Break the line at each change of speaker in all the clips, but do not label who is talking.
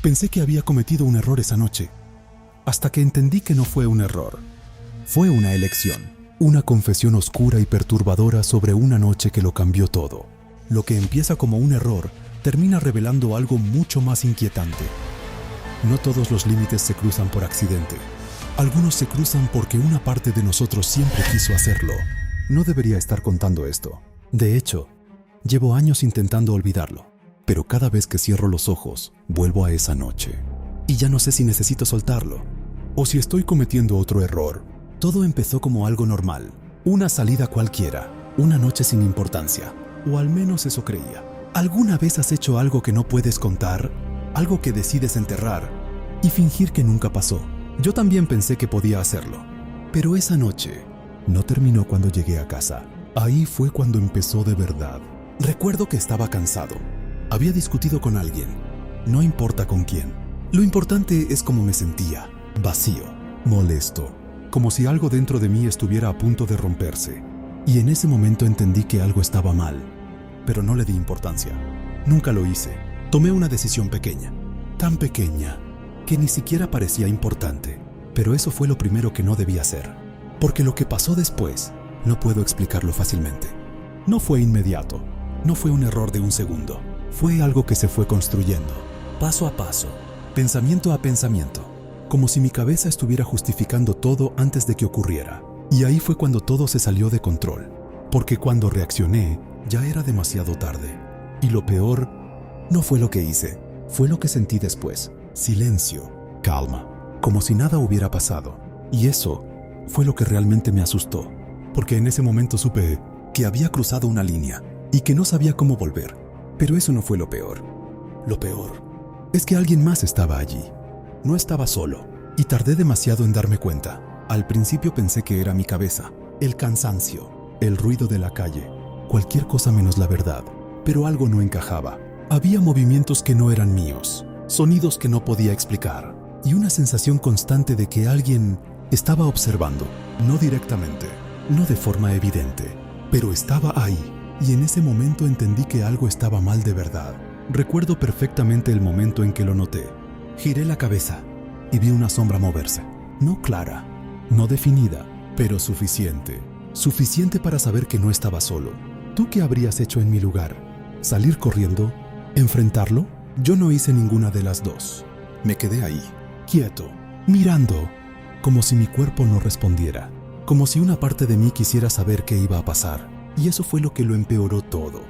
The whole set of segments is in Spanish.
Pensé que había cometido un error esa noche, hasta que entendí que no fue un error. Fue una elección, una confesión oscura y perturbadora sobre una noche que lo cambió todo. Lo que empieza como un error termina revelando algo mucho más inquietante. No todos los límites se cruzan por accidente. Algunos se cruzan porque una parte de nosotros siempre quiso hacerlo. No debería estar contando esto. De hecho, llevo años intentando olvidarlo, pero cada vez que cierro los ojos, vuelvo a esa noche. Y ya no sé si necesito soltarlo, o si estoy cometiendo otro error. Todo empezó como algo normal, una salida cualquiera, una noche sin importancia, o al menos eso creía. ¿Alguna vez has hecho algo que no puedes contar? Algo que decides enterrar y fingir que nunca pasó. Yo también pensé que podía hacerlo, pero esa noche no terminó cuando llegué a casa. Ahí fue cuando empezó de verdad. Recuerdo que estaba cansado. Había discutido con alguien. No importa con quién. Lo importante es cómo me sentía. Vacío, molesto, como si algo dentro de mí estuviera a punto de romperse. Y en ese momento entendí que algo estaba mal, pero no le di importancia. Nunca lo hice. Tomé una decisión pequeña, tan pequeña que ni siquiera parecía importante. Pero eso fue lo primero que no debía hacer, porque lo que pasó después no puedo explicarlo fácilmente. No fue inmediato, no fue un error de un segundo. Fue algo que se fue construyendo, paso a paso, pensamiento a pensamiento, como si mi cabeza estuviera justificando todo antes de que ocurriera. Y ahí fue cuando todo se salió de control, porque cuando reaccioné ya era demasiado tarde. Y lo peor no fue lo que hice, fue lo que sentí después. Silencio, calma, como si nada hubiera pasado. Y eso fue lo que realmente me asustó, porque en ese momento supe que había cruzado una línea y que no sabía cómo volver. Pero eso no fue lo peor. Lo peor es que alguien más estaba allí. No estaba solo, y tardé demasiado en darme cuenta. Al principio pensé que era mi cabeza, el cansancio, el ruido de la calle, cualquier cosa menos la verdad. Pero algo no encajaba. Había movimientos que no eran míos, sonidos que no podía explicar, y una sensación constante de que alguien estaba observando, no directamente, no de forma evidente, pero estaba ahí. Y en ese momento entendí que algo estaba mal de verdad. Recuerdo perfectamente el momento en que lo noté. Giré la cabeza y vi una sombra moverse. No clara, no definida, pero suficiente. Suficiente para saber que no estaba solo. ¿Tú qué habrías hecho en mi lugar? ¿Salir corriendo? ¿Enfrentarlo? Yo no hice ninguna de las dos. Me quedé ahí, quieto, mirando, como si mi cuerpo no respondiera, como si una parte de mí quisiera saber qué iba a pasar. Y eso fue lo que lo empeoró todo,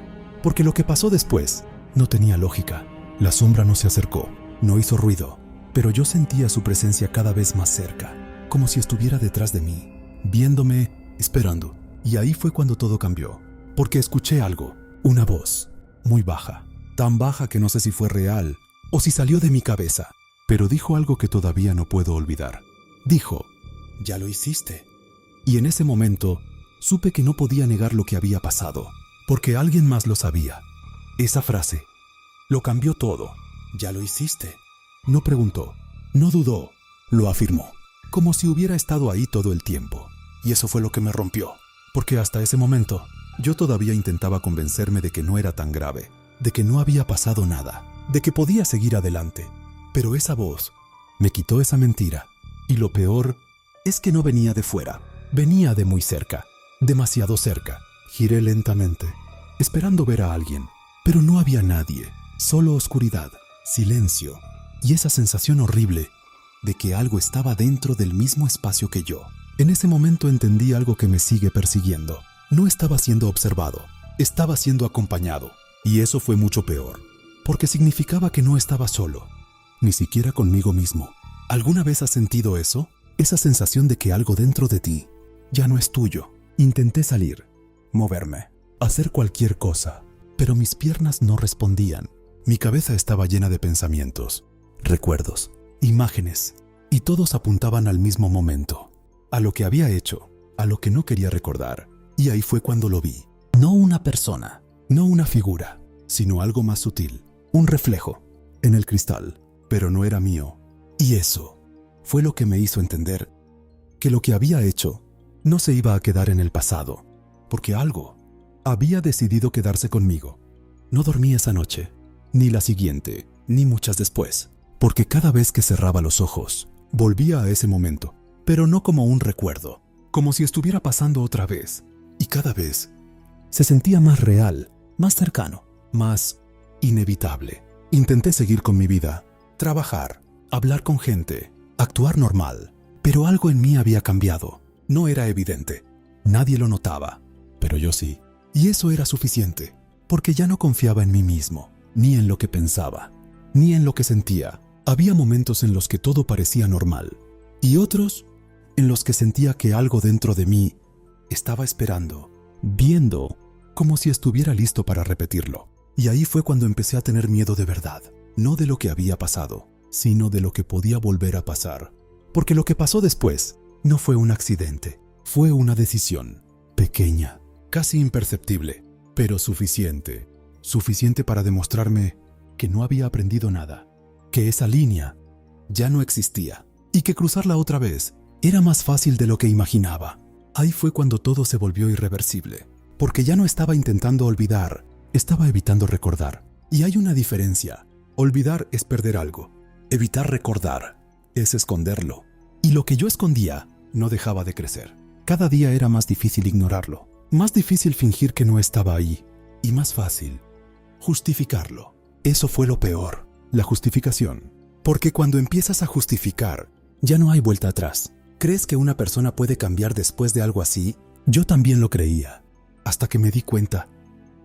porque lo que pasó después no tenía lógica. La sombra no se acercó, no hizo ruido, pero yo sentía su presencia cada vez más cerca, como si estuviera detrás de mí, viéndome, esperando. Y ahí fue cuando todo cambió, porque escuché algo, una voz, muy baja, tan baja que no sé si fue real o si salió de mi cabeza, pero dijo algo que todavía no puedo olvidar. Dijo, «Ya lo hiciste». Y en ese momento supe que no podía negar lo que había pasado, porque alguien más lo sabía. Esa frase lo cambió todo. «Ya lo hiciste». No preguntó, no dudó, lo afirmó, como si hubiera estado ahí todo el tiempo. Y eso fue lo que me rompió, porque hasta ese momento yo todavía intentaba convencerme de que no era tan grave, de que no había pasado nada, de que podía seguir adelante. Pero esa voz me quitó esa mentira. Y lo peor es que no venía de fuera, venía de muy cerca. Demasiado cerca. Giré lentamente, esperando ver a alguien, pero no había nadie, solo oscuridad, silencio y esa sensación horrible de que algo estaba dentro del mismo espacio que yo. En ese momento entendí algo que me sigue persiguiendo. No estaba siendo observado, estaba siendo acompañado, y eso fue mucho peor, porque significaba que no estaba solo, ni siquiera conmigo mismo. ¿Alguna vez has sentido eso? Esa sensación de que algo dentro de ti ya no es tuyo. Intenté salir, moverme, hacer cualquier cosa, pero mis piernas no respondían. Mi cabeza estaba llena de pensamientos, recuerdos, imágenes, y todos apuntaban al mismo momento, a lo que había hecho, a lo que no quería recordar. Y ahí fue cuando lo vi. No una persona, no una figura, sino algo más sutil, un reflejo en el cristal, pero no era mío. Y eso fue lo que me hizo entender que lo que había hecho no se iba a quedar en el pasado, porque algo había decidido quedarse conmigo. No dormí esa noche, ni la siguiente, ni muchas después. porque cada vez que cerraba los ojos, volvía a ese momento, pero no como un recuerdo, como si estuviera pasando otra vez, y cada vez se sentía más real, más cercano, más inevitable. Intenté seguir con mi vida, trabajar, hablar con gente, actuar normal, pero algo en mí había cambiado. No era evidente, nadie lo notaba, pero yo sí. Y eso era suficiente, porque ya no confiaba en mí mismo, ni en lo que pensaba, ni en lo que sentía. Había momentos en los que todo parecía normal, y otros en los que sentía que algo dentro de mí estaba esperando, viendo, como si estuviera listo para repetirlo. Y ahí fue cuando empecé a tener miedo de verdad, no de lo que había pasado, sino de lo que podía volver a pasar. Porque lo que pasó después no fue un accidente, fue una decisión, pequeña, casi imperceptible, pero suficiente. Suficiente para demostrarme que no había aprendido nada, que esa línea ya no existía y que cruzarla otra vez era más fácil de lo que imaginaba. Ahí fue cuando todo se volvió irreversible, porque ya no estaba intentando olvidar, estaba evitando recordar. Y hay una diferencia. Olvidar es perder algo. Evitar recordar es esconderlo. Y lo que yo escondía no dejaba de crecer. Cada día era más difícil ignorarlo, más difícil fingir que no estaba ahí, y más fácil justificarlo. Eso fue lo peor, la justificación. Porque cuando empiezas a justificar, ya no hay vuelta atrás. ¿Crees que una persona puede cambiar después de algo así? Yo también lo creía, hasta que me di cuenta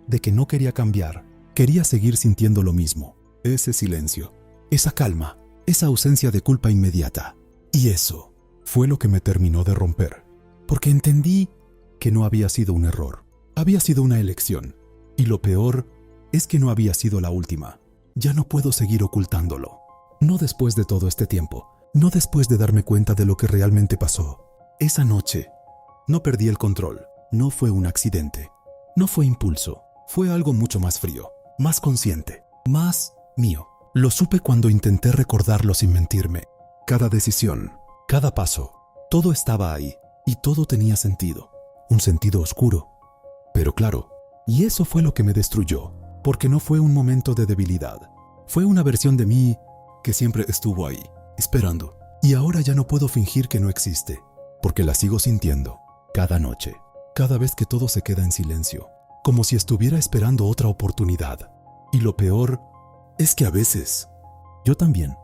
de que no quería cambiar, quería seguir sintiendo lo mismo. Ese silencio, esa calma, esa ausencia de culpa inmediata. Y eso fue lo que me terminó de romper, porque entendí que no había sido un error, había sido una elección. Y lo peor es que no había sido la última. Ya no puedo seguir ocultándolo. No después de todo este tiempo, no después de darme cuenta de lo que realmente pasó. Esa noche, no perdí el control. No fue un accidente. No fue impulso. Fue algo mucho más frío, más consciente, más mío. Lo supe cuando intenté recordarlo sin mentirme. Cada decisión, cada paso, todo estaba ahí y todo tenía sentido. Un sentido oscuro, pero claro. Y eso fue lo que me destruyó, porque no fue un momento de debilidad. Fue una versión de mí que siempre estuvo ahí, esperando. Y ahora ya no puedo fingir que no existe, porque la sigo sintiendo, cada noche, cada vez que todo se queda en silencio, como si estuviera esperando otra oportunidad. Y lo peor es que a veces, yo también